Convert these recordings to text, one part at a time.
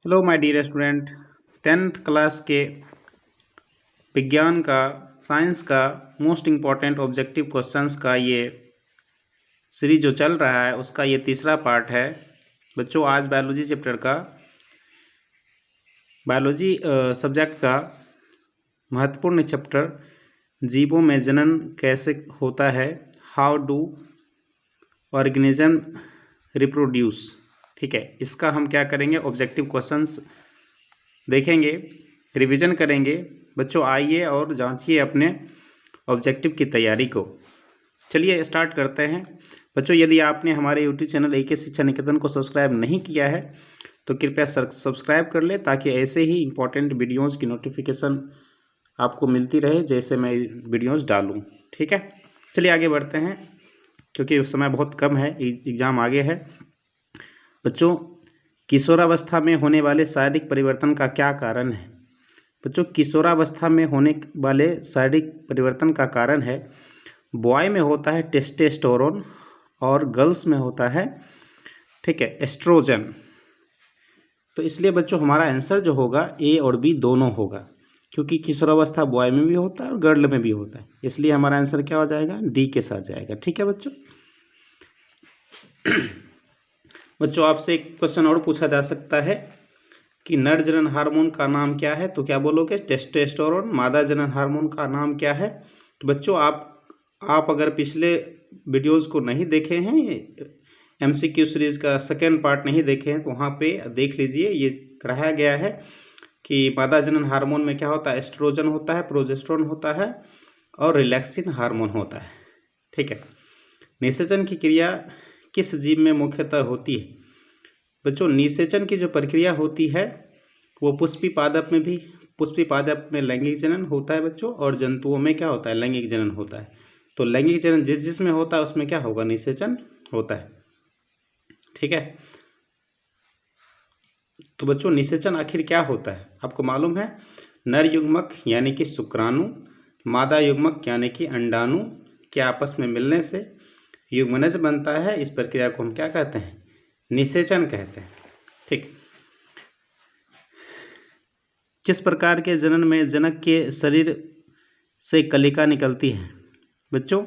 Hello my dear student, 10th class के विज्ञान का साइंस का मोस्ट इम्पॉर्टेंट ऑब्जेक्टिव क्वेश्चंस का ये सीरीज जो चल रहा है उसका ये तीसरा पार्ट है। बच्चों, आज बायोलॉजी चैप्टर का बायोलॉजी सब्जेक्ट का महत्वपूर्ण चैप्टर जीवों में जनन कैसे होता है, हाउ डू ऑर्गेनिज्म रिप्रोड्यूस। ठीक है, इसका हम क्या करेंगे, ऑब्जेक्टिव क्वेश्चंस देखेंगे, रिवीजन करेंगे। बच्चों आइए और जांचिए अपने ऑब्जेक्टिव की तैयारी को। चलिए स्टार्ट करते हैं। बच्चों, यदि आपने हमारे यूट्यूब चैनल AK शिक्षा निकेतन को सब्सक्राइब नहीं किया है तो कृपया सब्सक्राइब कर ले, ताकि ऐसे ही इम्पोर्टेंट वीडियोज़ की नोटिफिकेशन आपको मिलती रहे जैसे मैं वीडियोज़ डालूँ। ठीक है, चलिए आगे बढ़ते हैं, क्योंकि समय बहुत कम है, एग्ज़ाम आगे है। बच्चों, किशोरावस्था में होने वाले शारीरिक परिवर्तन का क्या कारण है? बच्चों, किशोरावस्था में होने वाले शारीरिक परिवर्तन का कारण है, बॉय में होता है टेस्टोस्टेरोन और गर्ल्स में होता है, ठीक है, एस्ट्रोजन। तो इसलिए बच्चों हमारा आंसर जो होगा A और B दोनों होगा, क्योंकि किशोरावस्था बॉय में भी होता है और गर्ल में भी होता है। इसलिए हमारा आंसर क्या हो जाएगा, D के साथ जाएगा। ठीक है बच्चों। बच्चों, आपसे एक क्वेश्चन और पूछा जा सकता है कि नर जनन हार्मोन का नाम क्या है, तो क्या बोलोगे, टेस्टोस्टेरोन। मादा जनन हार्मोन का नाम क्या है? तो बच्चों आप अगर पिछले वीडियोस को नहीं देखे हैं, MCQ सीरीज का सेकेंड पार्ट नहीं देखे हैं, तो वहाँ पे देख लीजिए। ये कराया गया है कि मादा जनन हार्मोन में क्या होता है, एस्ट्रोजन होता है, प्रोजेस्टेरोन होता है और रिलैक्सिन हार्मोन होता है। ठीक है, निषेचन की क्रिया किस जीव में मुख्यतः होती है? बच्चों, निषेचन की जो प्रक्रिया होती है वो पुष्पी पादप में भी, पुष्पी पादप में लैंगिक जनन होता है बच्चों, और जंतुओं में क्या होता है, लैंगिक जनन होता है। तो लैंगिक जनन जिसमें होता है उसमें क्या होगा, निषेचन होता है। ठीक है, तो बच्चों निषेचन आखिर क्या होता है आपको मालूम है? नर युग्मक यानी कि शुक्राणु, मादा युग्मक यानी कि अंडाणु के आपस में मिलने से युग्मनज बनता है। इस प्रक्रिया को हम क्या कहते हैं, निषेचन कहते हैं। ठीक, किस प्रकार के जनन में जनक के शरीर से कलिका निकलती है? बच्चों,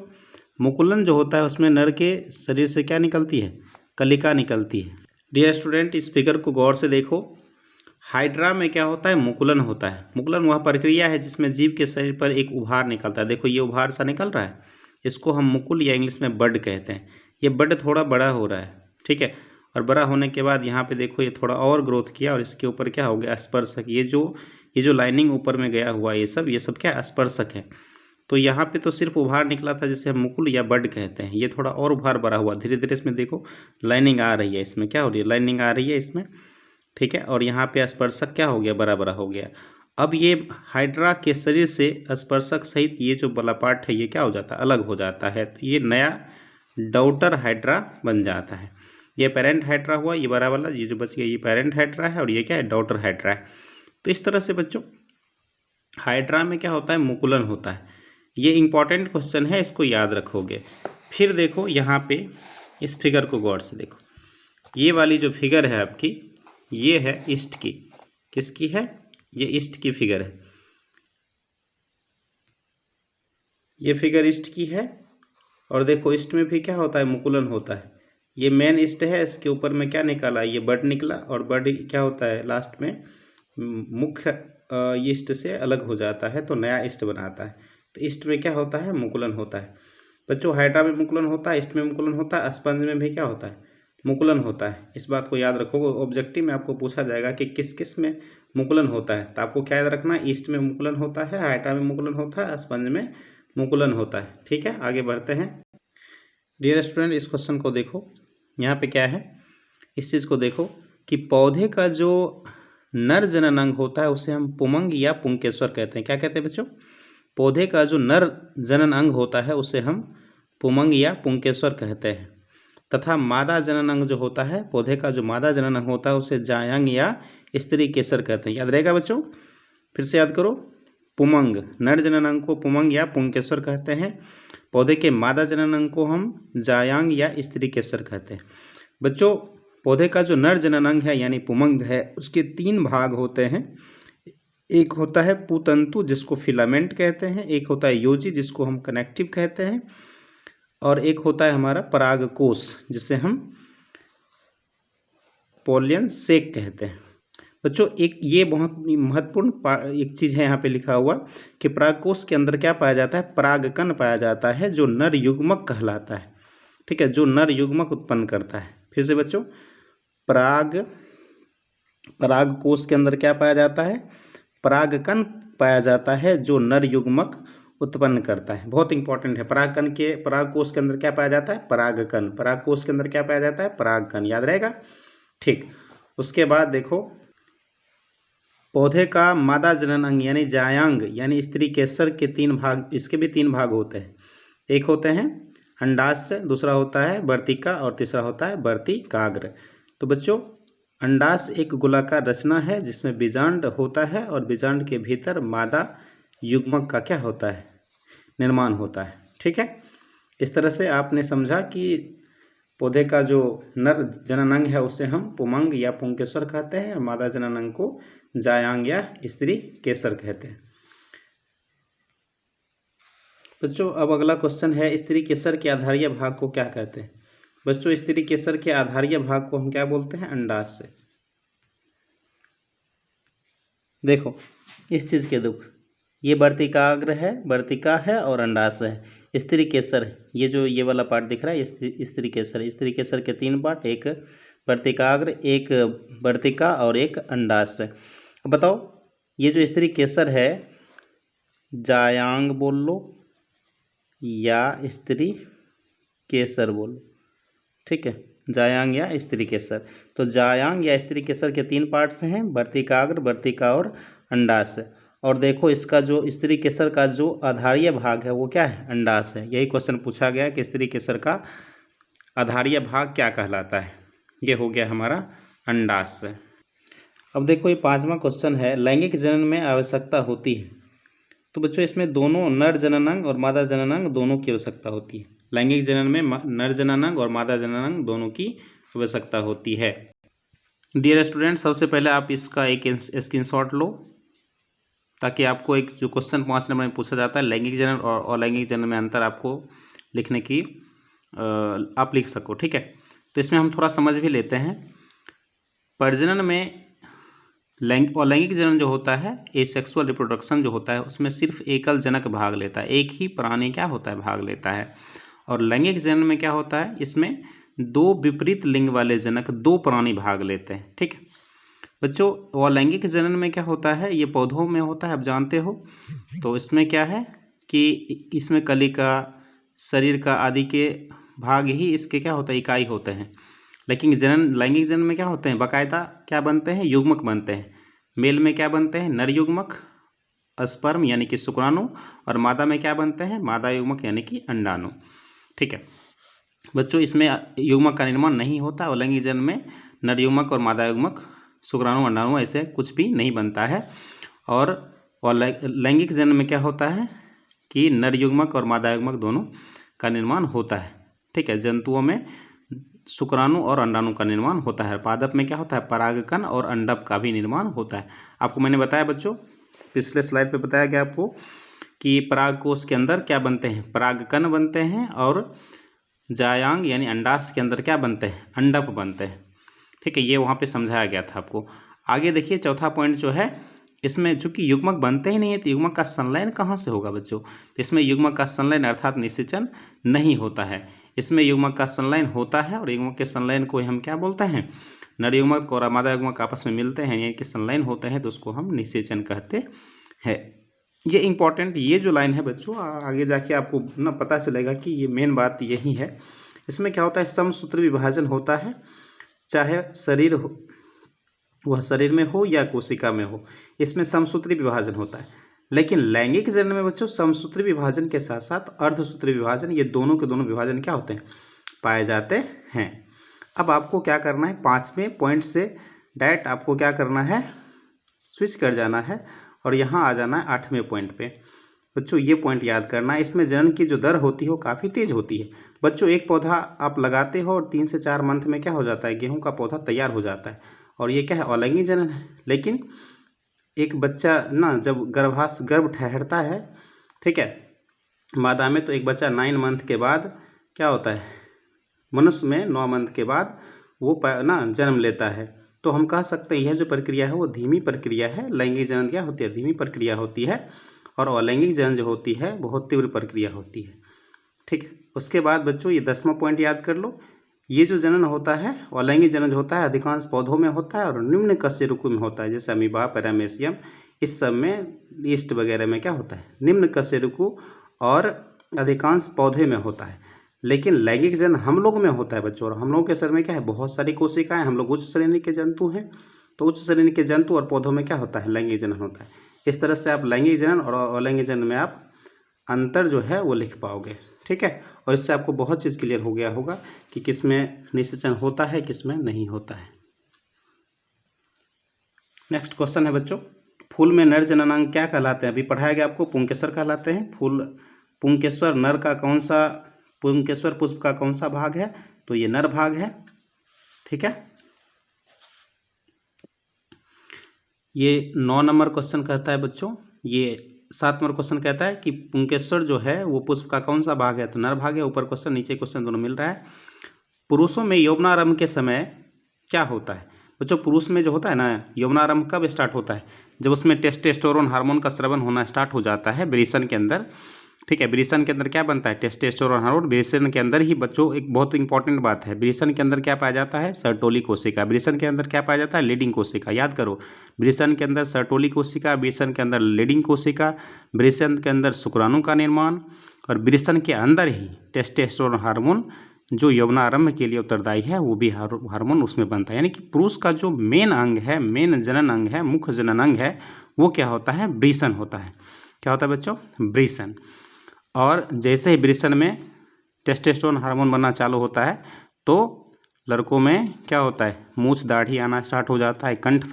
मुकुलन जो होता है उसमें नर के शरीर से क्या निकलती है, कलिका निकलती है। डियर स्टूडेंट, इस फिगर को गौर से देखो। हाइड्रा में क्या होता है, मुकुलन होता है। मुकुलन वह प्रक्रिया है जिसमें जीव के शरीर पर एक उभार निकलता है। देखो ये उभार सा निकल रहा है, इसको हम मुकुल या इंग्लिश में बड कहते हैं। ये बड थोड़ा बड़ा हो रहा है, ठीक है, और बड़ा होने के बाद यहाँ पे देखो ये थोड़ा और ग्रोथ किया और इसके ऊपर क्या हो गया, स्पर्शक। ये जो लाइनिंग ऊपर में गया हुआ ये सब क्या स्पर्शक है। तो यहाँ पे तो सिर्फ उभार निकला था जिसे हम मुकुल या बड कहते हैं। ये थोड़ा और उभार बड़ा हुआ, धीरे धीरे इसमें देखो लाइनिंग आ रही है, इसमें क्या हो रही है, लाइनिंग आ रही है इसमें। ठीक है, और यहाँ पे स्पर्शक क्या हो गया, बड़ा बड़ा हो गया। अब ये हाइड्रा के शरीर से स्पर्शक सहित ये जो बड़ा पार्ट है ये क्या हो जाता है, अलग हो जाता है। तो ये नया डॉटर हाइड्रा बन जाता है। ये पेरेंट हाइड्रा हुआ, ये बड़ा वाला, ये जो बच गया ये पेरेंट हाइड्रा है, और ये क्या है, डॉटर हाइड्रा है। तो इस तरह से बच्चों हाइड्रा में क्या होता है, मुकुलन होता है। ये इंपॉर्टेंट क्वेश्चन है, इसको याद रखोगे। फिर देखो यहाँ पे इस फिगर को गौर से देखो। ये वाली जो फिगर है आपकी, ये है ईस्ट की। किसकी है, ये ईस्ट की फिगर है। ये फिगर ईस्ट की है, और देखो ईस्ट में भी क्या होता है, मुकुलन होता है। ये मेन ईस्ट है, इसके ऊपर में क्या निकाला, ये बड निकला, और बड क्या होता है लास्ट में मुख्य ईस्ट से अलग हो जाता है तो नया ईस्ट बनाता है। तो ईस्ट में क्या होता है, मुकुलन होता है। बच्चों हाइड्रा में मुकुलन होता है, ईस्ट में मुकुलन होता है, स्पंज में भी क्या होता है, मुकुलन होता है। इस बात को याद रखोगे, ऑब्जेक्टिव में आपको पूछा जाएगा कि किस किस में मुकुलन होता है, तो आपको क्या याद रखना है, ईस्ट में मुकुलन होता है, हाइड्रा में मुकुलन होता है, स्पंज में मुकुलन होता है। ठीक है, आगे बढ़ते हैं। डियर स्टूडेंट, इस क्वेश्चन को देखो, यहाँ पे क्या है, इस चीज़ को देखो कि पौधे का जो नर जनन अंग होता है उसे हम पुमंग या पुंकेश्वर कहते हैं। क्या कहते हैं बच्चों, पौधे का जो नर जनन अंग होता है उसे हम पुमंग या पुंकेश्वर कहते हैं, तथा मादा जनन अंग जो होता है, पौधे का जो मादा जनन अंग होता है उसे जायंग या स्त्री केसर कहते हैं। याद रहेगा बच्चों, फिर से याद करो, पुमंग, नर जनन अंग को पुमंग या पुंकेश्वर कहते हैं, पौधे के मादा जनन अंग को हम जायांग या स्त्री केसर कहते हैं। बच्चों पौधे का जो नर जननांग है यानी पुमंग है उसके 3 भाग होते हैं। एक होता है पुतंतु जिसको फिलामेंट कहते हैं, एक होता है योजी जिसको हम कनेक्टिव कहते हैं, और एक होता है हमारा परागकोश जिसे हम पोलियन सेक कहते हैं। बच्चों एक ये बहुत महत्वपूर्ण एक चीज़ है यहाँ पे लिखा हुआ कि परागकोश के अंदर क्या पाया जाता है, परागकण पाया जाता है जो नर युग्मक कहलाता है। ठीक है, जो नर युग्मक उत्पन्न करता है। फिर से बच्चों, परागकोश के अंदर क्या पाया जाता है, परागकण पाया जाता है जो नर युग्मक उत्पन्न करता है। बहुत इंपॉर्टेंट है। परागकोश के अंदर क्या पाया जाता है, परागकण। परागकोश के अंदर क्या पाया जाता है, परागकण। याद रहेगा। ठीक, उसके बाद देखो पौधे का मादा जनन अंग यानी जायांग यानी स्त्री केसर के 3 भाग, इसके भी 3 भाग होते हैं। एक होते हैं अंडाशय, दूसरा होता है वर्तिका और तीसरा होता है वर्तिकाग्र। तो बच्चों अंडाशय एक गोलाकार रचना है जिसमें बीजांड होता है और बीजांड के भीतर मादा युग्मक का क्या होता है, निर्माण होता है। ठीक है, इस तरह से आपने समझा कि पौधे का जो नर जननांग है उसे हम पुमंग या पुंकेसर कहते हैं और मादा जननांग को जायांग या स्त्री केसर कहते हैं। बच्चों अब अगला क्वेश्चन है, स्त्री केसर के आधारीय भाग को क्या कहते हैं। बच्चों स्त्री केसर के आधारीय भाग को हम क्या बोलते हैं, अंडाशय। देखो इस चीज़ के दुख, ये वर्तिकाग्र है, वर्तिका है और अंडाशय है। स्त्री केसर, ये जो ये वाला पार्ट दिख रहा है स्त्री केसर। स्त्री केसर के 3 पार्ट, एक वर्तिकाग्र, एक वर्तिका और एक अंडाशय। अब बताओ ये जो स्त्री केसर है जायांग बोल लो या स्त्री केसर बोलो। ठीक है, जायांग या स्त्री केसर। तो जायांग या स्त्री केसर के 3 पार्ट्स हैं, वर्तिकाग्र, वर्तिका और अंडाशय। और देखो इसका जो स्त्री केसर का जो आधारीय भाग है वो क्या है, अंडाशय है। यही क्वेश्चन पूछा गया कि स्त्री केसर का आधारीय भाग क्या कहलाता है। ये हो गया हमारा अंडाशय। अब देखो ये 5वां क्वेश्चन है, लैंगिक जनन में आवश्यकता होती है। तो बच्चों इसमें दोनों नर जननांग और मादा जननांग दोनों की आवश्यकता होती है। लैंगिक जनन में नर जननांग और मादा जननांग दोनों की आवश्यकता होती है। डियर स्टूडेंट, सबसे पहले आप इसका एक स्क्रीनशॉट लो ताकि आपको एक जो क्वेश्चन 5 नंबर में पूछा जाता है लैंगिक जनन और अलैंगिक जनन में अंतर आपको लिखने की आप लिख सको। ठीक है, तो इसमें हम थोड़ा समझ भी लेते हैं। प्रजनन में अलैंगिक जनन जो होता है, एसेक्सुअल रिप्रोडक्शन जो होता है उसमें सिर्फ एकल जनक भाग लेता है, एक ही प्राणी क्या होता है, भाग लेता है। और लैंगिक जनन में क्या होता है, इसमें 2 विपरीत लिंग वाले जनक 2 प्राणी भाग लेते हैं। ठीक है बच्चों, अलैंगिक जनन में क्या होता है, ये पौधों में होता है, आप जानते हो। तो इसमें क्या है कि इसमें कलिका, शरीर का आदि के भाग ही इसके क्या होता है, इकाई होते हैं। लेकिन लैंगिक जनन में क्या होते हैं, बाकायदा क्या बनते हैं, युग्मक बनते हैं। मेल में क्या बनते हैं, नर युग्मक स्पर्म यानी कि शुक्राणु, और मादा में क्या बनते हैं, मादा युग्मक यानी कि अंडाणु। ठीक है बच्चों, इसमें युग्मक का निर्माण नहीं होता। अलैंगिक जनन में नर युग्मक और मादा युग्मक, शुक्राणु, अंडाणु ऐसे कुछ भी नहीं बनता है। और लैंगिक जनन में क्या होता है कि नर युग्मक और मादा युग्मक दोनों का निर्माण होता है। ठीक है, जंतुओं में शुक्राणु और अंडाणु का निर्माण होता है। पादप में क्या होता है, परागकण और अंडक का भी निर्माण होता है। आपको मैंने बताया बच्चों, पिछले स्लाइड पे बताया गया आपको कि परागकोश के अंदर क्या बनते हैं, परागकण बनते हैं, और जायांग यानी अंडाशय के अंदर क्या बनते हैं, अंडक बनते हैं। ठीक है, ये वहाँ पे समझाया गया था आपको। आगे देखिए चौथा पॉइंट जो है, इसमें चूंकि युग्मक बनते ही नहीं है तो युग्मक का संलयन कहाँ से होगा बच्चों। तो इसमें युग्मक का संलयन अर्थात निषेचन नहीं होता है। इसमें युग्मक का संलयन होता है और युग्मक के संलयन को हम क्या बोलते हैं, नर युग्मक और मादा युग्मक आपस में मिलते हैं यानी कि संलयन होते हैं तो उसको हम निषेचन कहते हैं। ये इंपॉर्टेंट, ये जो लाइन है बच्चों आगे जाके आपको ना पता चलेगा कि ये मेन बात यही है। इसमें क्या होता है, समसूत्री विभाजन होता है, चाहे शरीर हो, वह शरीर में हो या कोशिका में हो, इसमें समसूत्री विभाजन होता है। लेकिन लैंगिक जनन में बच्चों समसूत्री विभाजन के साथ साथ अर्धसूत्री विभाजन, ये दोनों के दोनों विभाजन क्या होते हैं, पाए जाते हैं। अब आपको क्या करना है, 5वें पॉइंट से डायरेक्ट आपको क्या करना है, स्विच कर जाना है और यहाँ आ जाना है 8वें पॉइंट पे। बच्चों ये पॉइंट याद करना है, इसमें जनन की जो दर होती है वो काफ़ी तेज होती है, बच्चों एक पौधा आप लगाते हो और 3 से 4 मंथ में क्या हो जाता है, गेहूं का पौधा तैयार हो जाता है। और ये क्या है, अलैंगिक जनन है। लेकिन एक बच्चा ना जब गर्भ ठहरता है, ठीक है, मादा में, तो एक बच्चा 9 मंथ के बाद क्या होता है, मनुष्य में 9 मंथ के बाद वो ना जन्म लेता है। तो हम कह सकते हैं यह जो प्रक्रिया है वो धीमी प्रक्रिया है। लैंगिक जनन क्या होती है, धीमी प्रक्रिया होती है, और अलैंगिक जनन जो होती है बहुत तीव्र प्रक्रिया होती है। ठीक है, उसके बाद बच्चों ये 10वां पॉइंट याद कर लो। ये जो जनन होता है, अलैंगिक जनन होता है, अधिकांश पौधों में होता है और निम्न कशेरुकों में होता है, जैसे अमीबा, पैरामेसियम, इस सब में, ईस्ट वगैरह में क्या होता है, निम्न कशेरुकों और अधिकांश पौधे में होता है। लेकिन लैंगिक जनन हम लोग में होता है बच्चों, और हम लोगों के शरीर में क्या है, बहुत सारी कोशिकाएं, हम लोग उच्च श्रेणी के जंतु हैं। तो उच्च श्रेणी के जंतु और पौधों में क्या होता है, लैंगिक जनन होता है। इस तरह से आप लैंगिक जनन और अलैंगिक जनन में आप अंतर जो है वो लिख पाओगे। ठीक है, और इससे आपको बहुत चीज़ क्लियर हो गया होगा कि किस में निषेचन होता है, किस में नहीं होता है। नेक्स्ट क्वेश्चन है बच्चों, फूल में नर जननांग क्या कहलाते हैं? अभी पढ़ाया गया आपको, पुंकेसर कहलाते हैं। फूल पुंकेसर नर का कौन सा, पुंकेसर पुष्प का कौन सा भाग है? तो ये नर भाग है। ठीक है, ये 9 नंबर क्वेश्चन कहता है बच्चों। ये 7 नंबर क्वेश्चन कहता है कि पुंकेसर जो है वो पुष्प का कौन सा भाग है? तो नर भाग है। ऊपर क्वेश्चन नीचे क्वेश्चन दोनों मिल रहा है। पुरुषों में यौवनारंभ के समय क्या होता है? बच्चों पुरुष में जो होता है ना, यौवनारंभ कब स्टार्ट होता है? जब उसमें टेस्टोस्टेरोन हार्मोन का स्रावन होना स्टार्ट हो जाता है वृषण के अंदर। ठीक है, वृषण के अंदर क्या बनता है, टेस्टोस्टेरोन हार्मोन। वृषण के अंदर ही बच्चों एक बहुत इंपॉर्टेंट बात है, वृषण के अंदर क्या पाया जाता है, सर्टोली कोशिका। वृषण के अंदर क्या पाया जाता है, लीडिंग कोशिका। याद करो, वृषण के अंदर सर्टोली कोशिका, वृषण के अंदर लीडिंग कोशिका, वृषण के अंदर शुक्राणु का निर्माण, और वृषण के अंदर ही टेस्टोस्टेरोन हार्मोन जो यौवनारंभ के लिए उत्तरदायी है वो भी हार्मोन उसमें बनता है। यानी कि पुरुष का जो मेन अंग है, मेन जनन अंग है, मुख्य जनन अंग है, वो क्या होता है, वृषण होता है। क्या होता है बच्चों, वृषण। और जैसे ही वृषण में टेस्टोस्टेरोन हार्मोन बनना चालू होता है तो लड़कों में क्या होता है, मूछ दाढ़ी आना स्टार्ट हो जाता है, कंठ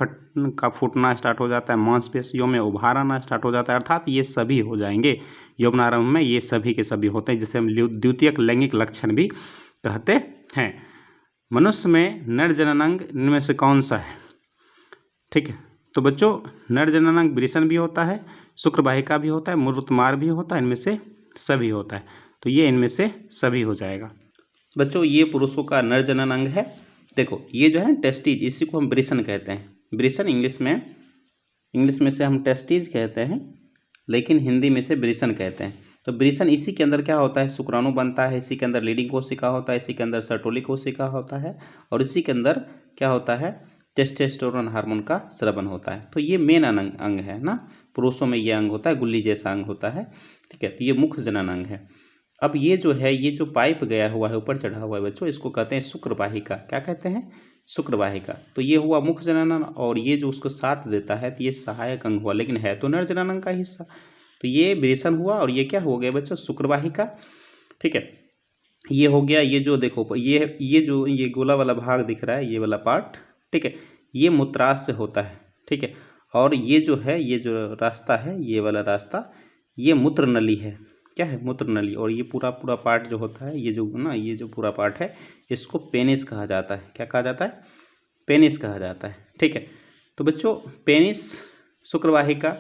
का फूटना स्टार्ट हो जाता है, मांसपेशियों में उभार आना स्टार्ट हो जाता है। अर्थात ये सभी हो जाएंगे यौवनारंभ में, ये सभी के सभी होते हैं, जिसे हम द्वितीयक लैंगिक लक्षण भी कहते हैं। मनुष्य में नर जननांग इनमें से कौन सा है? ठीक है, तो बच्चों नर जननांग वृषण भी होता है, शुक्रवाहिका भी होता है, मूत्रमार्ग भी होता है, इनमें से सभी होता है। तो ये इनमें से सभी हो जाएगा। बच्चों ये पुरुषों का नर जननांग है। देखो ये जो है ना टेस्टिज, इसी को हम वृषण कहते हैं। वृषण इंग्लिश में से हम टेस्टिज कहते हैं, लेकिन हिंदी में से वृषण कहते हैं। तो वृषण, इसी के अंदर क्या होता है, शुक्राणु बनता है, इसी के अंदर लीडिंग कोशिका होता है, इसी के अंदर सर्टोली कोशिका होता है, और इसी के अंदर क्या होता है, टेस्टोस्टेरोन हार्मोन का स्रावन होता है। तो ये मेन अंग है ना, पुरुषों में ये अंग होता है, गुल्ली जैसा अंग होता है। ठीक है, तो ये मुख्य जनन अंग है। अब ये जो है, ये जो पाइप गया हुआ है, ऊपर चढ़ा हुआ है बच्चों, इसको कहते हैं शुक्रवाहिका। क्या कहते हैं, शुक्रवाहिका। तो ये हुआ मुख्य जनन अंग, और ये जो उसको साथ देता है तो ये सहायक अंग हुआ, लेकिन है तो नर जनन अंग का हिस्सा। तो ये वृषण हुआ, और ये क्या हो गया बच्चों, शुक्रवाहिका। ठीक है, ये हो गया। ये जो देखो, ये जो ये गोला वाला भाग दिख रहा है, ये वाला पार्ट, ठीक है, ये मूत्राशय होता है। ठीक है, और ये जो है, ये जो रास्ता है, ये वाला रास्ता, ये मूत्र नली है। क्या है, मूत्र नली। और ये पूरा पार्ट जो होता है, ये जो ना, ये जो पूरा पार्ट है, इसको पेनिस कहा जाता है। क्या कहा जाता है, पेनिस कहा जाता है। ठीक है, तो बच्चों पेनिस, शुक्रवाहिका,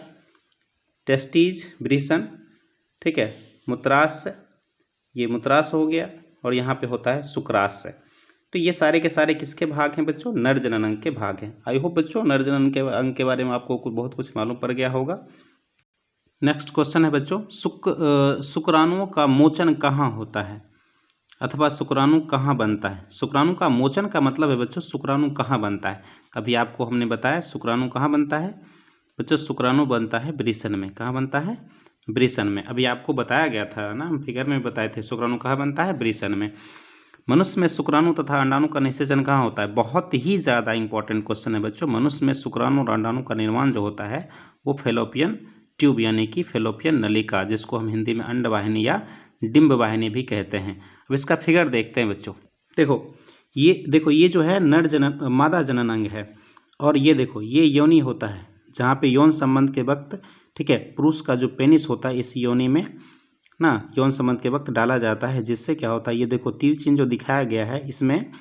टेस्टिज, वृषण, ठीक है, मूत्राशय, ये मूत्राशय हो गया, और यहाँ पे होता है शुक्राशय। तो ये सारे के सारे किसके भाग हैं बच्चों, नर जनन अंग के भाग हैं। आई होप बच्चों नर जनन के अंग के बारे में आपको बहुत कुछ मालूम पड़ गया होगा। नेक्स्ट क्वेश्चन है बच्चों, शुक्राणुओं का मोचन कहाँ होता है, अथवा शुक्राणु कहाँ बनता है? शुक्राणु का मोचन का मतलब है बच्चों शुक्राणु कहाँ बनता है। अभी आपको हमने बताया शुक्राणु कहाँ बनता है बच्चों, शुक्राणु बनता है वृषण में। कहाँ बनता है, वृषण में। अभी आपको बताया गया था ना, हम फिगर में बताए थे, शुक्राणु कहाँ बनता है, वृषण में। मनुष्य में शुक्राणु तथा अंडाणु का निषेचन कहाँ होता है? बहुत ही ज़्यादा इंपॉर्टेंट क्वेश्चन है बच्चों। मनुष्य में शुक्राणु और अंडाणु का निर्माण जो होता है वो फेलोपियन ट्यूब यानी कि फेलोपियन नलिका, जिसको हम हिंदी में अंडवाहिनी या डिंब वाहिनी भी कहते हैं। अब इसका फिगर देखते हैं बच्चों। देखो ये जो है नर जनन, मादा जनन अंग है, और ये देखो ये योनि होता है, जहाँ पे यौन संबंध के वक्त, ठीक है, पुरुष का जो पेनिस होता है इस योनि में ना यौन संबंध के वक्त डाला जाता है, जिससे क्या होता है, ये देखो तीर चिन्ह जो दिखाया गया है इसमें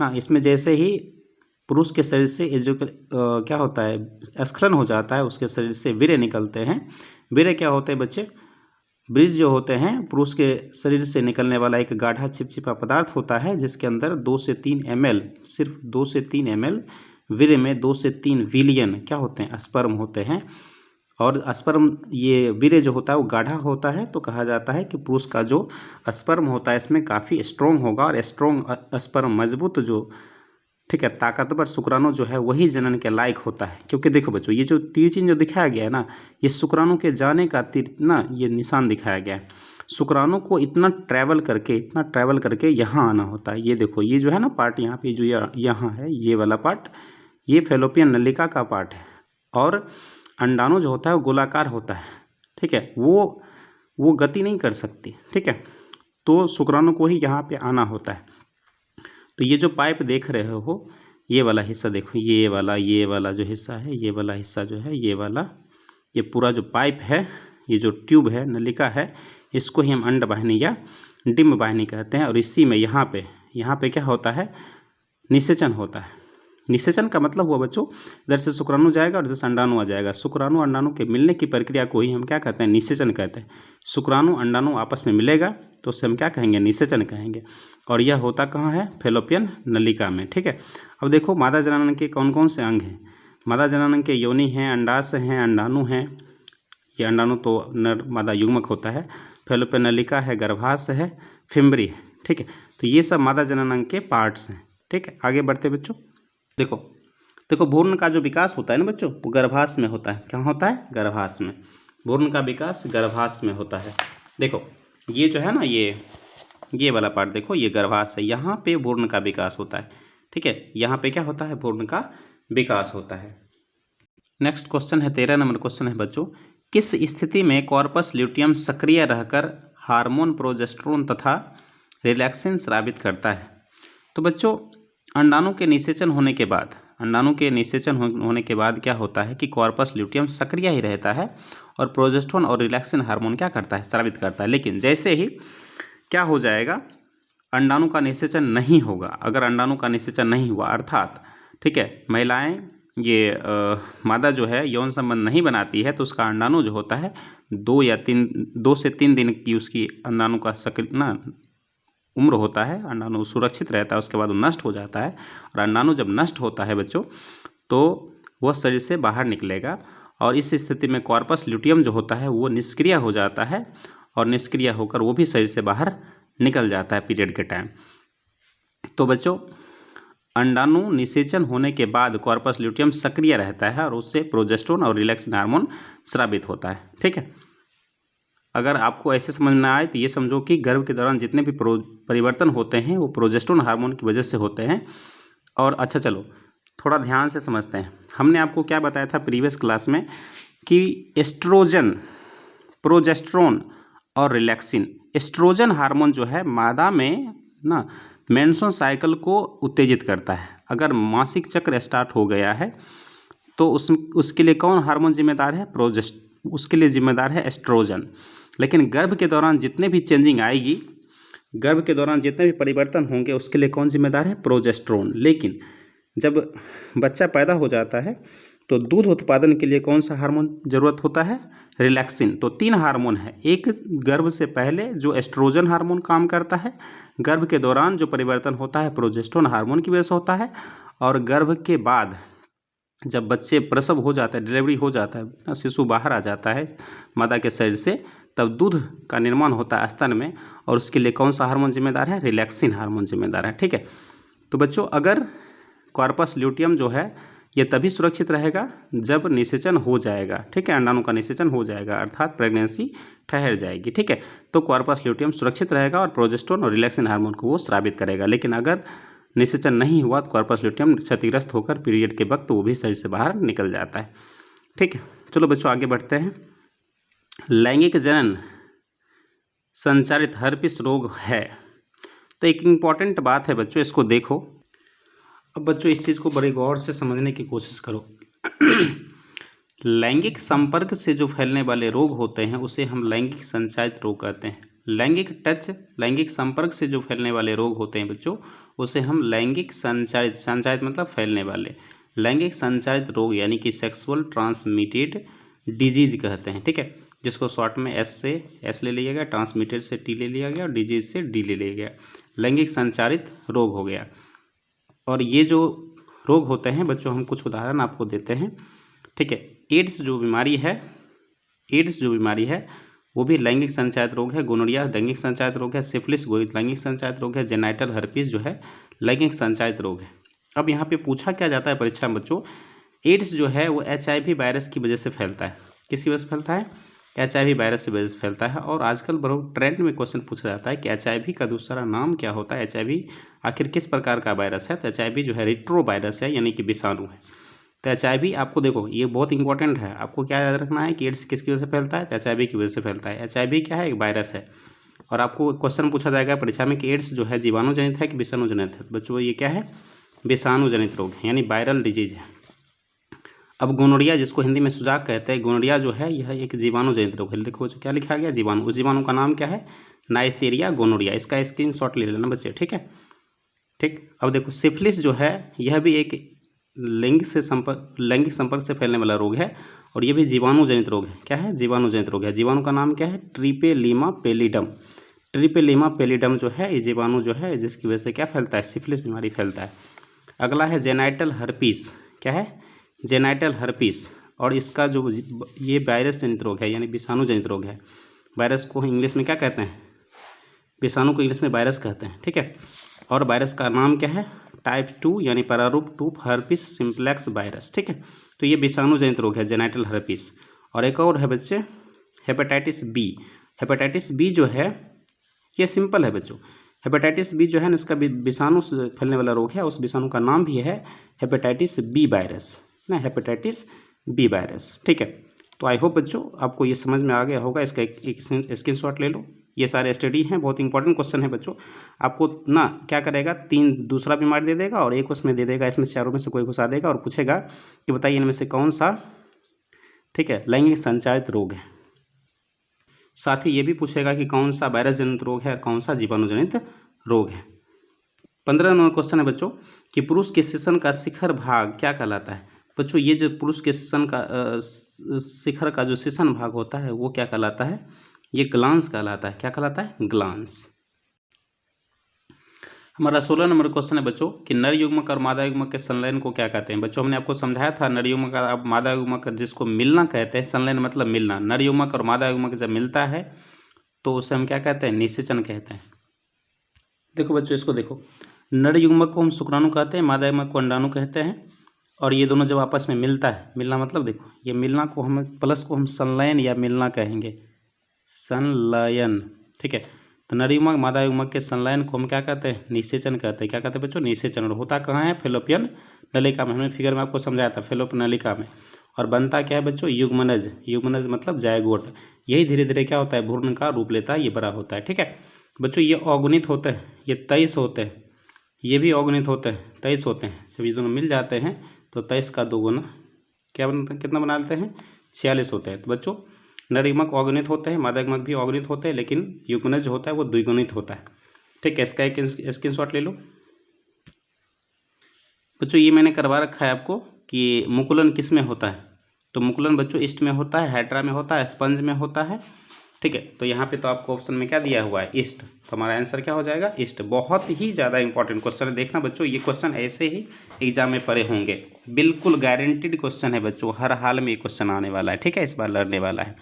ना, इसमें जैसे ही पुरुष के शरीर से ये जो क्या होता है, स्खलन हो जाता है, उसके शरीर से वीर्य निकलते हैं। वीर्य क्या होते हैं बच्चे, बीज जो होते हैं पुरुष के शरीर से निकलने वाला एक गाढ़ा चिपचिपा पदार्थ होता है, जिसके अंदर 2 से 3 ml, सिर्फ 2 से 3 ml वीर्य में 2 से 3 विलियन क्या होते हैं, स्पर्म होते हैं। और स्पर्म, ये वीर्य जो होता है वो गाढ़ा होता है, तो कहा जाता है कि पुरुष का जो स्पर्म होता है इसमें काफ़ी स्ट्रॉन्ग होगा, और स्ट्रॉन्ग स्पर्म, मजबूत जो, ठीक है, ताकतवर शुक्राणु जो है वही जनन के लायक होता है। क्योंकि देखो बच्चों, ये जो तीर चिन्ह जो दिखाया गया है ना, ये शुक्राणु के जाने का तीर ना, ये निशान दिखाया गया है। शुक्राणु को इतना ट्रैवल करके यहाँ आना होता है। ये देखो, ये जो है ना पार्ट यहाँ पे, जो यहाँ है ये वाला पार्ट, ये फैलोपियन नलिका का पार्ट है। और अंडाणु जो होता है वो गोलाकार होता है, ठीक है, वो गति नहीं कर सकती, ठीक है, तो शुक्राणु को ही यहाँ पे आना होता है। तो ये जो पाइप देख रहे हो, ये वाला हिस्सा देखो, ये वाला जो हिस्सा है, ये वाला हिस्सा जो है, ये वाला, ये पूरा जो पाइप है, ये जो ट्यूब है, नलिका है, इसको ही हम अंडवाहिनी या डिंब वाहिनी कहते हैं। और इसी में यहाँ पे क्या होता है, निषेचन होता है। निषेचन का मतलब हुआ बच्चों, इधर से शुक्राणु जाएगा और इधर से अंडाणु आ जाएगा। शुक्राणु अंडाणु के मिलने की प्रक्रिया को ही हम क्या कहते हैं, निषेचन कहते हैं। शुक्राणु अंडाणु आपस में मिलेगा तो उसे हम क्या कहेंगे, निषेचन कहेंगे। और यह होता कहाँ है, फैलोपियन नलिका में, ठीक है। अब देखो मादा जनन के कौन कौन से अंग हैं। मादा जनन के योनि हैं, अंडाशय हैं, अंडाणु हैं, ये अंडाणु तो नर मादा युग्मक होता है, फैलोपियन नलिका है, गर्भाशय है, फिम्बरी है, ठीक है। तो ये सब मादा जनन अंग के पार्ट्स हैं, ठीक है। आगे बढ़ते बच्चों, देखो भ्रूण का जो विकास होता है ना बच्चों, वो गर्भाश में होता है। क्या होता है, गर्भाश में। भ्रूण का विकास गर्भाश में होता है। देखो ये जो है ना, ये वाला पार्ट देखो, ये गर्भाश है, यहाँ पे भ्रूण का विकास होता है, ठीक है। यहाँ पे क्या होता है, भ्रूण का विकास होता है। नेक्स्ट क्वेश्चन है, 13 नंबर क्वेश्चन है बच्चों, किस स्थिति में कॉर्पस ल्यूटियम सक्रिय रहकर हार्मोन प्रोजेस्टेरोन तथा रिलैक्सिन स्रावित करता है। तो बच्चों अंडाणु के निषेचन होने के बाद क्या होता है कि कॉर्पस ल्यूटियम सक्रिय ही रहता है और प्रोजेस्टेरोन और रिलैक्सिन हार्मोन क्या करता है, स्रावित करता है। लेकिन जैसे ही क्या हो जाएगा, अंडाणु का निषेचन नहीं होगा, अगर अंडाणु का निषेचन नहीं हुआ अर्थात, ठीक है, महिलाएं ये मादा जो है यौन संबंध नहीं बनाती है, तो उसका अंडाणु जो होता है 2 से 3 दिन की उसकी अंडाणु का उम्र होता है, अंडाणु सुरक्षित रहता है, उसके बाद वो नष्ट हो जाता है। और अंडाणु जब नष्ट होता है बच्चों, तो वह शरीर से बाहर निकलेगा, और इस स्थिति में कॉर्पस ल्यूटियम जो होता है वो निष्क्रिय हो जाता है, और निष्क्रिय होकर वो भी शरीर से बाहर निकल जाता है पीरियड के टाइम। तो बच्चों अंडाणु निषेचन होने के बाद कॉर्पस ल्यूटियम सक्रिय रहता है और उससे प्रोजेस्टेरोन और रिलैक्सिन हार्मोन स्रावित होता है, ठीक है। अगर आपको ऐसे समझ में आए तो ये समझो कि गर्भ के दौरान जितने भी परिवर्तन होते हैं वो प्रोजेस्टेरोन हार्मोन की वजह से होते हैं। और अच्छा चलो थोड़ा ध्यान से समझते हैं। हमने आपको क्या बताया था प्रीवियस क्लास में कि एस्ट्रोजन, प्रोजेस्टेरोन और रिलैक्सिन, एस्ट्रोजन हार्मोन जो है मादा में ना मेंस्ट्रुअल साइकिल को उत्तेजित करता है। अगर मासिक चक्र स्टार्ट हो गया है तो उसके लिए कौन हार्मोन जिम्मेदार है, उसके लिए जिम्मेदार है एस्ट्रोजन। लेकिन गर्भ के दौरान जितने भी चेंजिंग आएगी, गर्भ के दौरान जितने भी परिवर्तन होंगे, उसके लिए कौन जिम्मेदार है, प्रोजेस्टेरोन। लेकिन जब बच्चा पैदा हो जाता है तो दूध उत्पादन के लिए कौन सा हार्मोन जरूरत होता है, रिलैक्सिन। तो 3 हार्मोन है, एक गर्भ से पहले जो एस्ट्रोजन हार्मोन काम करता है, गर्भ के दौरान जो परिवर्तन होता है प्रोजेस्टेरोन हार्मोन की वजह से होता है, और गर्भ के बाद जब बच्चे प्रसव हो जाता है, डिलीवरी हो जाता है, शिशु बाहर आ जाता है मादा के शरीर से, तब दूध का निर्माण होता है स्तन में, और उसके लिए कौन सा हार्मोन जिम्मेदार है, रिलैक्सिन हार्मोन जिम्मेदार है, ठीक है। तो बच्चों अगर कॉर्पस ल्यूटियम जो है ये तभी सुरक्षित रहेगा जब निषेचन हो जाएगा, ठीक है, अंडाणु का निषेचन हो जाएगा, अर्थात प्रेगनेंसी ठहर जाएगी, ठीक है। तो कॉर्पस ल्यूटियम सुरक्षित रहेगा और प्रोजेस्टेरोन और रिलैक्सिन हार्मोन को वो स्रावित करेगा। लेकिन अगर निषेचन नहीं हुआ तो कॉर्पस ल्यूटियम क्षतिग्रस्त होकर पीरियड के वक्त वो भी शरीर से बाहर निकल जाता है, ठीक है। चलो बच्चों आगे बढ़ते हैं। लैंगिक जनन संचारित हर्पिस रोग है। तो एक इम्पॉर्टेंट बात है बच्चों, इसको देखो। अब बच्चों इस चीज़ को बड़े गौर से समझने की कोशिश करो। लैंगिक संपर्क से जो फैलने वाले रोग होते हैं उसे हम लैंगिक संचारित रोग कहते हैं। लैंगिक संपर्क से जो फैलने वाले रोग होते हैं बच्चों, उसे हम लैंगिक संचारित मतलब फैलने वाले, लैंगिक संचारित रोग यानी कि सेक्सुअल ट्रांसमिटेड डिजीज कहते हैं। ठीक है, जिसको शॉर्ट में एस से एस ले लिया गया, ट्रांसमिटेड से टी ले लिया गया और डिजीज से डी ले लिया गया, लैंगिक संचारित रोग हो गया। और ये जो रोग होते हैं बच्चों, हम कुछ उदाहरण आपको देते हैं। ठीक है, एड्स जो बीमारी है वो भी लैंगिक संचारित रोग है। गोनोरिया लैंगिक संचारित रोग है। सिफिलिस लैंगिक संचारित रोग है। जेनाइटल हर्पीस जो है लैंगिक संचारित रोग है। अब यहाँ पे पूछा क्या जाता है परीक्षा में बच्चों, एड्स जो है वो HIV वायरस की वजह से फैलता है। किसकी वजह से फैलता है? HIV वायरस की वजह से फैलता है। और आजकल बहुत ट्रेंड में क्वेश्चन पूछा जाता है कि HIV का दूसरा नाम क्या होता है, HIV आखिर किस प्रकार का वायरस है? तो HIV जो है रेट्रो वायरस है, यानी कि विषाणु है। तो HIV आपको देखो ये बहुत इंपॉर्टेंट है, आपको क्या याद रखना है कि एड्स किसकी वजह से फैलता है? तो HIV की वजह से फैलता है। HIV क्या है? एक वायरस है। और आपको क्वेश्चन पूछा जाएगा परीक्षा में कि एड्स जो है जीवाणु जनित है कि विषाणु जनित है? बच्चों ये क्या है? विषाणु जनित रोग है, यानी वायरल डिजीज है। अब गोनोरिया, जिसको हिंदी में सुजाक कहते हैं, गोनोरिया जो है यह एक जीवाणु जनित रोग है। देखो क्या लिखा गया? जीवाणु। उस जीवाणु का नाम क्या है? नाइसेरिया गोनोरिया। इसका स्क्रीनशॉट ले लेना बच्चे। ठीक है, ठीक। अब देखो सिफिलिस जो है यह भी एक लैंगिक संपर्क से फैलने वाला रोग है और ये भी जीवाणु जनित रोग है। क्या है? जीवाणु जनित रोग है। जीवाणु का नाम क्या है? ट्रिपेलिमा पेलिडम। ट्रिपेलिमा पेलिडम जो है ये जीवाणु जो है जिसकी वजह से क्या फैलता है? सिफिलिस बीमारी फैलता है। अगला है जेनाइटल हर्पीस। क्या है? Genital herpes. और इसका जो ये वायरस जनित रोग है, यानी विषाणु जनित रोग है। वायरस को इंग्लिश में क्या कहते हैं? विषाणु को इंग्लिश में वायरस कहते हैं। ठीक है, और वायरस का नाम क्या है? टाइप 2 यानी प्रारूप 2 हर्पिस सिम्प्लेक्स वायरस। ठीक है, तो ये विषाणु जनित रोग है, जेनाइटल हर्पिस। और एक और है बच्चे हेपेटाइटिस बी। हेपेटाइटिस बी जो है ये सिंपल है बच्चों। हेपेटाइटिस बी जो है ना, इसका विषाणु से फैलने वाला रोग है। उस विषाणु का नाम भी है हेपेटाइटिस बी वायरस ना, हेपेटाइटिस बी वायरस। ठीक है, तो आई होप बच्चों आपको ये समझ में आ गया होगा। इसका एक स्क्रीनशॉट ले लो। ये सारे स्टडी हैं, बहुत इंपॉर्टेंट क्वेश्चन है बच्चों। आपको ना क्या करेगा, 3 दूसरा बीमारी दे देगा और एक उसमें दे देगा, इसमें चारों में से कोई घुसा देगा और पूछेगा कि बताइए इनमें से कौन सा, ठीक है, लैंगिक संचारित रोग है। साथ ही ये भी पूछेगा कि कौन सा वायरस जनित रोग है, कौन सा जीवाणु जनित रोग है। 15 नंबर क्वेश्चन है बच्चों कि पुरुष के श्वसन का शिखर भाग क्या कहलाता है? बच्चों ये जो पुरुष के श्वसन का शिखर का जो श्वसन भाग होता है वो क्या कहलाता है? ये ग्लांस कहलाता है। क्या कहलाता है? ग्लांस। हमारा 16 नंबर क्वेश्चन है बच्चों कि नर युग्मक और मादा युग्मक के संलयन को क्या कहते हैं? बच्चों हमने आपको समझाया था नर युग्मक और मादा युग्मक जिसको मिलना कहते हैं, संलयन मतलब मिलना। नर युग्मक और मादा युग्मक जब मिलता है तो उसे हम क्या कहते हैं? निषेचन कहते हैं। देखो बच्चों इसको देखो, नर युग्मक को हम शुक्राणु कहते हैं, मादा युग्मक को अंडाणु कहते हैं। और ये दोनों जब आपस में मिलता है, मिलना मतलब देखो ये मिलना को हम प्लस को हम संलयन या मिलना कहेंगे, संलयन। ठीक है, तो नर युग्मक मादा युग्मक के संलयन को हम क्या कहते हैं? निषेचन कहते हैं। क्या कहते हैं बच्चों? निषेचन। और होता कहाँ है? फेलोपियन नलिका में। हमने फिगर में आपको समझाया था, फेलोपियन नलिका में। और बनता क्या है बच्चों? युग्मनज। युग्मनज मतलब जायगोट। यही धीरे धीरे क्या होता है? भ्रूण का रूप लेता है, ये बड़ा होता है। ठीक है बच्चों, ये अगुणित होते हैं, ये 23 होते हैं, ये भी अगुणित होते हैं, 23 होते हैं। जब ये दोनों मिल जाते हैं तो 23 का 2 गुना क्या बनता है? कितना बना लेते हैं? 46 होते हैं। तो बच्चों नर युग्मक अगुणित होते हैं, मादा युग्मक भी अगुणित होते हैं, लेकिन युग्मनज जो होता है वो द्विगुणित होता है। ठीक है, इसका एक स्क्रीनशॉट ले लो बच्चों। ये मैंने करवा रखा है आपको कि मुकुलन किस में होता है? तो मुकुलन बच्चों ईस्ट में होता है, हाइड्रा में होता है, स्पंज में होता है। ठीक है, तो यहाँ पे तो आपको ऑप्शन में क्या दिया हुआ है? ईस्ट। तो हमारा आंसर क्या हो जाएगा? ईस्ट। बहुत ही ज़्यादा इंपॉर्टेंट क्वेश्चन है, देखना बच्चों ये क्वेश्चन ऐसे ही एग्जाम में पड़े होंगे, बिल्कुल गारंटीड क्वेश्चन है बच्चों, हर हाल में ये क्वेश्चन आने वाला है। ठीक है, इस बार लड़ने वाला है।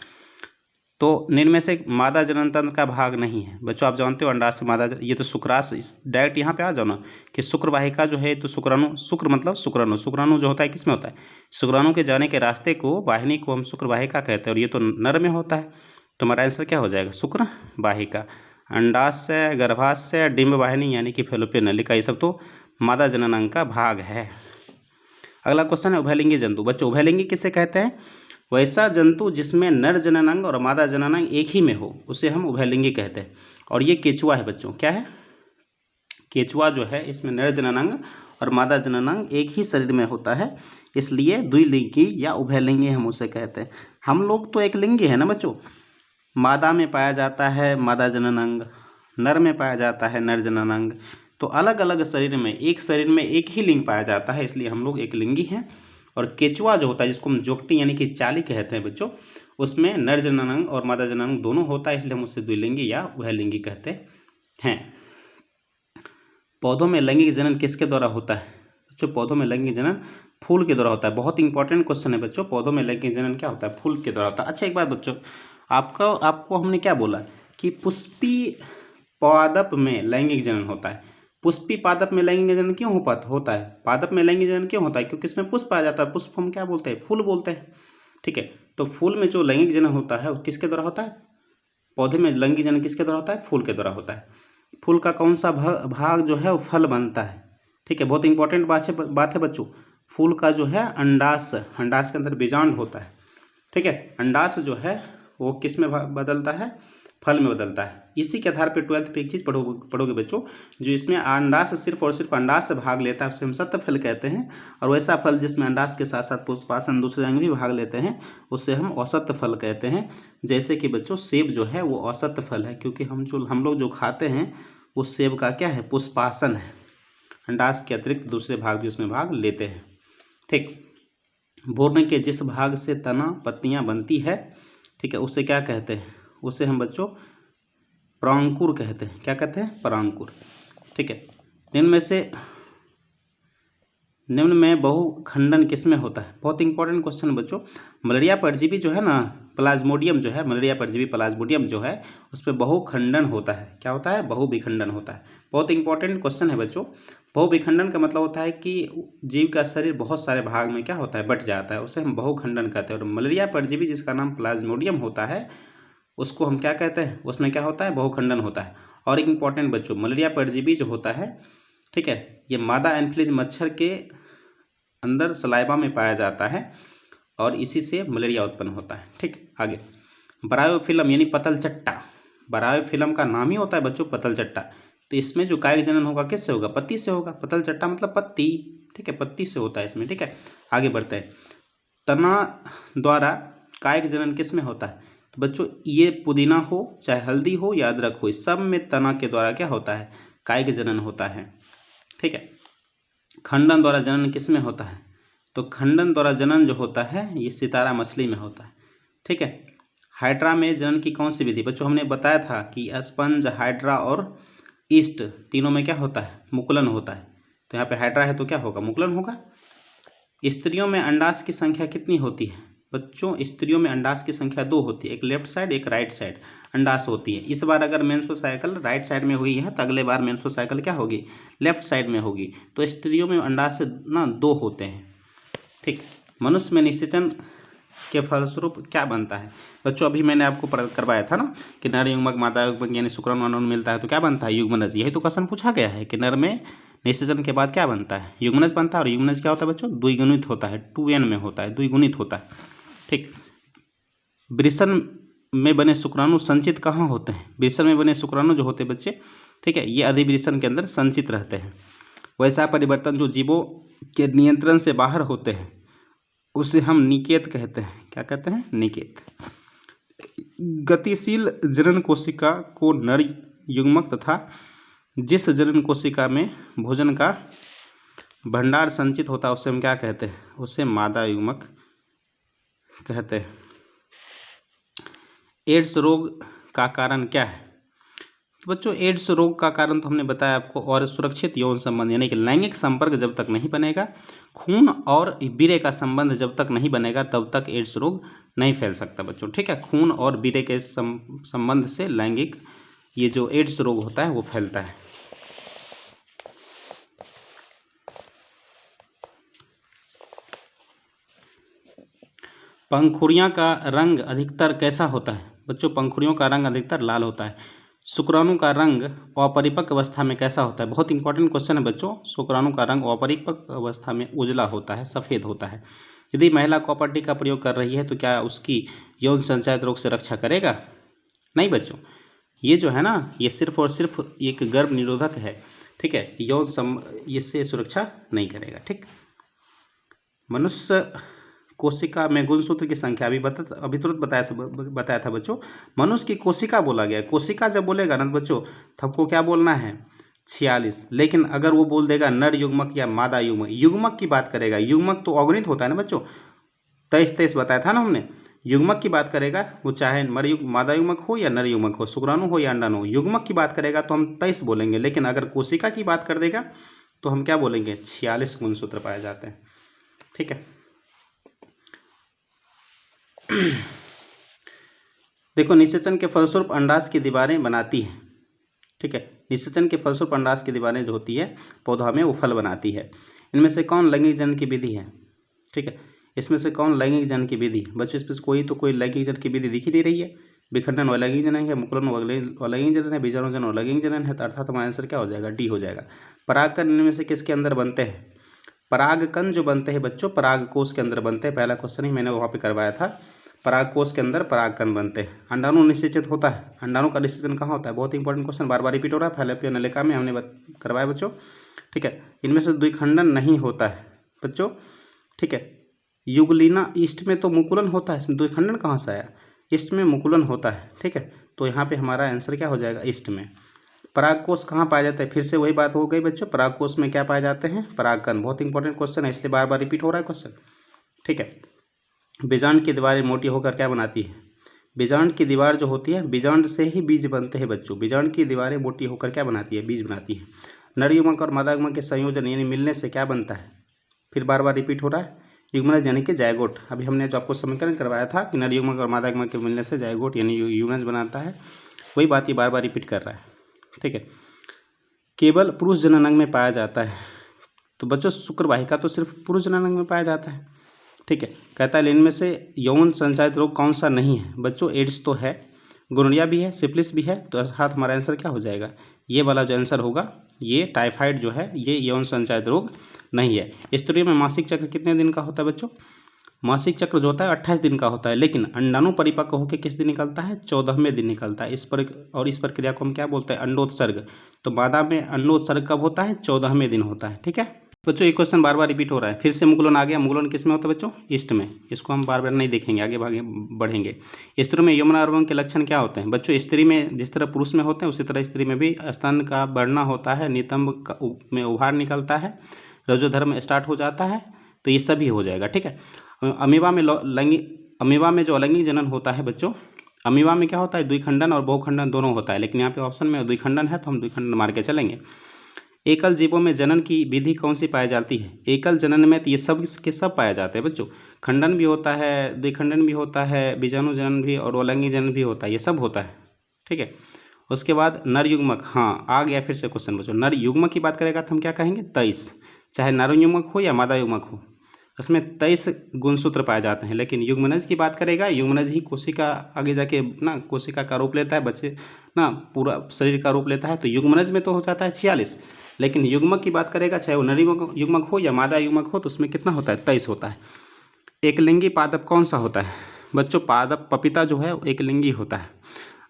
तो निम्न में से मादा जनन तंत्र का भाग नहीं है बच्चों। आप जानते हो अंडाशय मादा, ये तो शुक्राशय। डायरेक्ट यहाँ पे आ जाओ ना कि शुक्र वाहिका जो है तो शुक्राणु, शुक्र मतलब शुक्राणु। शुक्राणु जो होता है किस में होता है? शुक्राणु के जाने के रास्ते को, वाहिनी को हम शुक्र वाहिका कहते हैं, और ये तो नर में होता है। तो हमारा आंसर क्या हो जाएगा? शुक्र वाहिका। अंडाशय, गर्भाशय, डिंब वाहिनी यानी कि फेलोपियन नलिका, ये सब तो मादा जननांग का भाग है। अगला क्वेश्चन है उभयलिंगी जंतु। बच्चों उभयलिंगी किसे कहते हैं? वैसा जंतु जिसमें नर जननांग और मादा जननांग एक ही में हो उसे हम उभयलिंगी कहते हैं। और ये केचुआ है बच्चों। क्या है? केचुआ जो है इसमें नर जननांग और मादा जननांग एक ही शरीर में होता है, इसलिए द्विलिंगी या उभयलिंगी हम उसे कहते हैं। हम लोग तो एक लिंगी है ना बच्चों, मादा में पाया जाता है मादा जननांग, नर में पाया जाता है नर जननांग। तो अलग अलग शरीर में एक ही लिंग पाया जाता है, इसलिए हम लोग एक लिंगी हैं। और केचुआ जो होता है, जिसको हम जोगटी यानी कि चाली कहते हैं बच्चों, उसमें नर जननांग और मादा जननांग दोनों होता है, इसलिए हम उसे द्विलिंगी या उभयलिंगी कहते हैं। पौधों में लैंगिक जनन किसके द्वारा होता है बच्चों? पौधों में लैंगिक जनन फूल के द्वारा होता है। बहुत इंपॉर्टेंट क्वेश्चन है बच्चों, पौधों में लैंगिक जनन क्या होता है? फूल के द्वारा होता है। अच्छा, एक बात बच्चों, आपको हमने क्या बोला कि पुष्पी पादप में लैंगिक जनन होता है। पुष्पी पादप में लैंगिक जनन क्यों होता है? पादप में लैंगिक जनन क्यों होता है? क्योंकि इसमें पुष्प आ जाता है। पुष्प हम क्या बोलते हैं? फूल बोलते हैं। ठीक है, तो फूल में जो लैंगिक जनन होता है वो किसके द्वारा होता है? पौधे में लैंगिक जनन किसके द्वारा होता है? फूल के द्वारा होता है। फूल का कौन सा भाग जो है वो फल बनता है? ठीक है, बहुत इंपॉर्टेंट बात है बच्चों। फूल का जो है अंडाश के अंदर बीजांड होता है। ठीक है, अंडाश जो है वो किस में बदलता है? फल में बदलता है। इसी के आधार पर 12th पे एक चीज़ पढ़ोगे बच्चों, जो इसमें अंडाश सिर्फ और सिर्फ अंडाश से भाग लेता है उसे हम सत्य फल कहते हैं, और वैसा फल जिसमें अंडाश के साथ साथ पुष्पासन दूसरे अंग भी भाग लेते हैं उसे हम औसत फल कहते हैं। जैसे कि बच्चों सेब जो है वो औसत फल है, क्योंकि हम लोग जो खाते हैं उस सेब का क्या है? पुष्पासन है। अंडाश के अतिरिक्त दूसरे भाग भी उसमें भाग लेते हैं। ठीक, भ्रूण के जिस भाग से तना पत्तियां बनती है, ठीक है, उसे क्या कहते हैं? उसे हम बच्चों परांकुर कहते हैं। क्या कहते हैं? परांकुर। ठीक है, निम्न में बहुखंडन किसमें होता है? बहुत इंपॉर्टेंट क्वेश्चन है बच्चों। मलेरिया परजीवी जो है ना, प्लाज्मोडियम जो है, मलेरिया परजीवी प्लाज्मोडियम जो है, उस पर बहुखंडन होता है। क्या होता है? बहुविखंडन होता है। बहुत इंपॉर्टेंट क्वेश्चन है बच्चों। बहुविखंडन का मतलब होता है कि जीव का शरीर बहुत सारे भाग में क्या होता है? बट जाता है, उसे हम बहुखंडन कहते हैं। और मलेरिया परजीवी जिसका नाम प्लाज्मोडियम होता है उसको हम क्या कहते हैं? उसमें क्या होता है? बहुखंडन होता है। और एक इंपॉर्टेंट बच्चों, मलेरिया परजीवी जो होता है, ठीक है, ये मादा एन्फ्लूएंजा मच्छर के अंदर सलाइवा में पाया जाता है और इसी से मलेरिया उत्पन्न होता है। ठीक, आगे ब्रायोफिल्म यानी पतल चट्टा, ब्रायोफिल्म का नाम ही होता है बच्चों पतल चट्टा। तो इसमें जो कायिक जनन होगा किससे होगा? पत्ती से होगा। पतल चट्टा मतलब पत्ती। ठीक है, पत्ती से होता है इसमें। ठीक है, आगे बढ़ते हैं। तना द्वारा कायिक जनन किस में होता है? तो बच्चों ये पुदीना हो चाहे हल्दी हो या अदरक हो, इस सब में तना के द्वारा क्या होता है? कायिक जनन होता है। ठीक है, खंडन द्वारा जनन किस में होता है? तो खंडन द्वारा जनन जो होता है ये सितारा मछली में होता है। ठीक है, हाइड्रा में जनन की कौन सी विधि? बच्चों हमने बताया था कि स्पंज, हाइड्रा और ईस्ट तीनों में क्या होता है? मुकुलन होता है। तो यहाँ पे हाइड्रा है तो क्या होगा? मुकुलन होगा। स्त्रियों में अंडाश की संख्या कितनी होती है? बच्चों स्त्रियों में अंडाश की संख्या 2 होती है, एक लेफ्ट साइड एक राइट साइड अंडाश होती है। इस बार अगर मेंस्ट्रुअल साइकिल राइट साइड में हुई है तो अगले बार मेंस्ट्रुअल साइकिल क्या होगी? लेफ्ट साइड में होगी। तो स्त्रियों में अंडाश ना 2 होते हैं। ठीक, मनुष्य में निषेचन के फलस्वरूप क्या बनता है? बच्चों अभी मैंने आपको करवाया था ना कि नर युग्मक मादा युग्मक यानी शुक्राणु अणु मिलता है तो क्या बनता है? युग्मनज। यही तो क्वेश्चन पूछा गया है कि नर में निषेचन के बाद क्या बनता है? युग्मनज बनता है। और युग्मनज क्या होता है बच्चों? द्विगुणित होता है, 2n में होता है, द्विगुणित होता है। ठीक, वृषण में बने शुक्राणु संचित कहाँ होते हैं? वृषण में बने शुक्राणु जो होते हैं बच्चे, ठीक है, ये अधिवृषण के अंदर संचित रहते हैं। वैसा परिवर्तन जो जीवों के नियंत्रण से बाहर होते हैं उसे हम निकेत कहते हैं। क्या कहते हैं? निकेत। गतिशील जनन कोशिका को नर युग्मक तथा जिस जनन कोशिका में भोजन का भंडार संचित होता है उसे हम क्या कहते हैं? उसे मादा युग्मक कहते हैं। एड्स रोग का कारण क्या है? तो बच्चों एड्स रोग का कारण तो हमने बताया आपको, और सुरक्षित यौन संबंध यानी कि लैंगिक संपर्क जब तक नहीं बनेगा, खून और बीरे का संबंध जब तक नहीं बनेगा तब तक एड्स रोग नहीं फैल सकता बच्चों। ठीक है, खून और बीरे के संबंध से लैंगिक ये जो एड्स रोग होता है वो फैलता है। पंखुड़ियों का रंग अधिकतर कैसा होता है? बच्चों पंखुड़ियों का रंग अधिकतर लाल होता है। शुक्राणु का रंग अपरिपक्व अवस्था में कैसा होता है? बहुत इंपॉर्टेंट क्वेश्चन है बच्चों। शुक्राणु का रंग अपरिपक्व अवस्था में उजला होता है, सफ़ेद होता है। यदि महिला कॉपर टी का प्रयोग कर रही है तो क्या उसकी यौन संचारित रोग से रक्षा करेगा? नहीं बच्चों, ये जो है ना ये सिर्फ और सिर्फ एक गर्भ निरोधक है। ठीक है, यौन इससे सुरक्षा नहीं करेगा। ठीक, मनुष्य कोशिका में गुणसूत्र की संख्या अभी तुरंत बताया था बच्चों। मनुष्य की कोशिका बोला गया, कोशिका जब बोलेगा ना बच्चों तो हमको क्या बोलना है 46। लेकिन अगर वो बोल देगा नर युग्मक या मादा युग्मक, युग्मक की बात करेगा, युग्मक तो अगणित होता है ना बच्चों, 23 बताया था ना हमने। युग्मक की बात करेगा वो चाहे मादा युग्मक हो या नर युग्मक हो, शुक्राणु हो या अंडाणु हो, युग्मक की बात करेगा तो हम 23 बोलेंगे। लेकिन अगर कोशिका की बात कर देगा तो हम क्या बोलेंगे 46 गुणसूत्र पाए जाते हैं। ठीक है, देखो निषेचन के फलस्वरूप अंडाशय की दीवारें बनाती है। ठीक है, निषेचन के फलस्वरूप अंडाशय की दीवारें जो होती है पौधा में वो फल बनाती है। इनमें से कौन लैंगिक जनन की विधि है? ठीक है, इसमें से कौन लैंगिक जनन की विधि? बच्चों इसमें कोई लैंगिक जनन की विधि दिख ही नहीं रही है। विखंडन अलैंगिक जनन है, मुकुलन अलैंगिक जनन है, बीजाणु जनन अलैंगिक जनन है, तो अर्थात हमारा आंसर क्या हो जाएगा डी हो जाएगा। परागकण इनमें से किसके अंदर बनते हैं? परागकण जो बनते हैं बच्चों परागकोश के अंदर बनते हैं। पहला क्वेश्चन ही मैंने वहाँ पे करवाया था, परागकोश के अंदर परागकण बनते हैं। अंडाणु निषेचित होता है, अंडाणु का निषेचन कहाँ होता है? बहुत इंपॉर्टेंट क्वेश्चन, बार बार रिपीट हो रहा है, फैलोपियन नलिका में हमने करवाया बच्चों। ठीक है, इनमें से द्विखंडन नहीं होता है बच्चों। ठीक है, युगलीना ईस्ट में तो मुकुलन होता है, इसमें द्विखंडन कहाँ से आया? ईस्ट में मुकुलन होता है। ठीक है, तो यहाँ पे हमारा आंसर क्या हो जाएगा ईस्ट में। परागकोश कहाँ पाया जाता है? फिर से वही बात हो गई बच्चों, परागकोश में क्या पाए जाते हैं? परागकण। बहुत इंपॉर्टेंट क्वेश्चन है, इसलिए बार बार रिपीट हो रहा है क्वेश्चन। ठीक है, बीजांड की दीवारें मोटी होकर क्या बनाती है? बीजांड की दीवार जो होती है, बीजांड से ही बीज बनते हैं बच्चों। बीजांड की दीवारें मोटी होकर क्या बनाती है? बीज बनाती है। नर युग्मक और मादा युग्मक के संयोजन यानी मिलने से क्या बनता है? फिर बार बार रिपीट हो रहा है, युग्मनज यानी कि जायगोट। अभी हमने जो आपको समीकरण करवाया था कि नर युग्मक और मादा युग्मक के मिलने से जायगोट यानी युग्मनज बनाता है, वही बात ये बार बार रिपीट कर रहा है। ठीक है, केवल पुरुष जननांग में पाया जाता है, तो बच्चों शुक्र वाहिका तो सिर्फ पुरुष जननांग में पाया जाता है। ठीक है, कहता है इनमें से यौन संचारित रोग कौन सा नहीं है? बच्चों एड्स तो है, गोनोरिया भी है, सिफिलिस भी है, तो अर्थात हमारा आंसर क्या हो जाएगा? ये वाला जो आंसर होगा, ये टाइफाइड जो है ये यौन संचारित रोग नहीं है। स्त्रियों में मासिक चक्र कितने दिन का होता है बच्चों? मासिक चक्र जो होता है 28 दिन का होता है, लेकिन अंडाणु परिपक्व होकर किस दिन निकलता है? 14वें दिन निकलता है। इस प्रक्रिया को हम क्या बोलते हैं? अंडोत्सर्ग। तो मादा में अंडोत्सर्ग कब होता है? 14वें दिन होता है। ठीक है बच्चों, ये क्वेश्चन बार बार रिपीट हो रहा है। फिर से मुकुलन आ गया, मुकुलन किस में होता है बच्चों? ईस्ट में। इसको हम बार बार नहीं देखेंगे, आगे बढ़ेंगे। स्त्री में यौन आरोपण के लक्षण क्या होते हैं बच्चों? स्त्री में जिस तरह पुरुष में होते हैं उसी तरह स्त्री में भी स्तन का बढ़ना होता है, नितंब में उभार निकलता है, रजोधर्म स्टार्ट हो जाता है, तो ये सभी हो जाएगा। ठीक है, अमीबा में जो अलैंगिक जनन होता है बच्चों, अमीबा में क्या होता है? द्विखंडन और बहुखंडन दोनों होता है, लेकिन यहाँ पे ऑप्शन में द्विखंडन है तो हम द्विखंडन मार के चलेंगे। एकल जीवों में जनन की विधि कौन सी पाई जाती है? एकल जनन में तो ये सब के सब पाया जाते हैं बच्चों। खंडन भी होता है, द्विखंडन भी होता है, बीजाणु जनन भी और अलैंगिक जनन भी होता है, ये सब होता है। ठीक है, उसके बाद नर युग्मक, हाँ आ गया फिर से क्वेश्चन बच्चों। नर युग्मक की बात करेगा तो हम क्या कहेंगे? 23। चाहे नर युग्मक हो या मादा युग्मक हो, उसमें 23 गुणसूत्र पाए जाते हैं। लेकिन युग्मनज की बात करेगा, युग्मनज ही कोशिका आगे जाके ना कोशिका का रूप लेता है, बच्चे ना पूरा शरीर का रूप लेता है, तो युग्मनज में तो हो जाता है 46। लेकिन युग्मक की बात करेगा, चाहे वो नर युग्मक हो या मादा युग्मक हो, तो उसमें कितना होता है? 23 होता है। एकलिंगी पादप कौन सा होता है बच्चों? पादप पपीता जो है एकलिंगी होता है।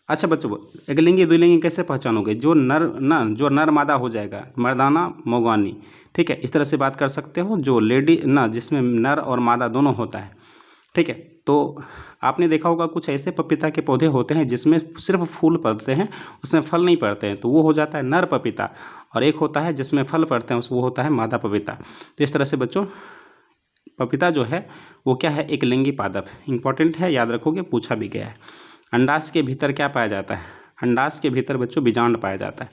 अच्छा बच्चों, एकलिंगी द्विलिंगी कैसे पहचानोगे? जो नर मादा हो जाएगा, मर्दाना मोगानी। ठीक है, इस तरह से बात कर सकते हो, जो लेडी ना जिसमें नर और मादा दोनों होता है। ठीक है, तो आपने देखा होगा कुछ ऐसे पपीता के पौधे होते हैं जिसमें सिर्फ फूल पड़ते हैं, उसमें फल नहीं पड़ते हैं, तो वो हो जाता है नर पपीता। और एक होता है जिसमें फल पड़ते हैं, वो होता है मादा पपीता। तो इस तरह से बच्चों पपीता जो है वो क्या है? एकलिंगी पादप। इंपॉर्टेंट है, याद रखोगे, पूछा भी गया है। अंडाशय के भीतर क्या पाया जाता है? अंडाशय के भीतर बच्चों बीजांड पाया जाता है।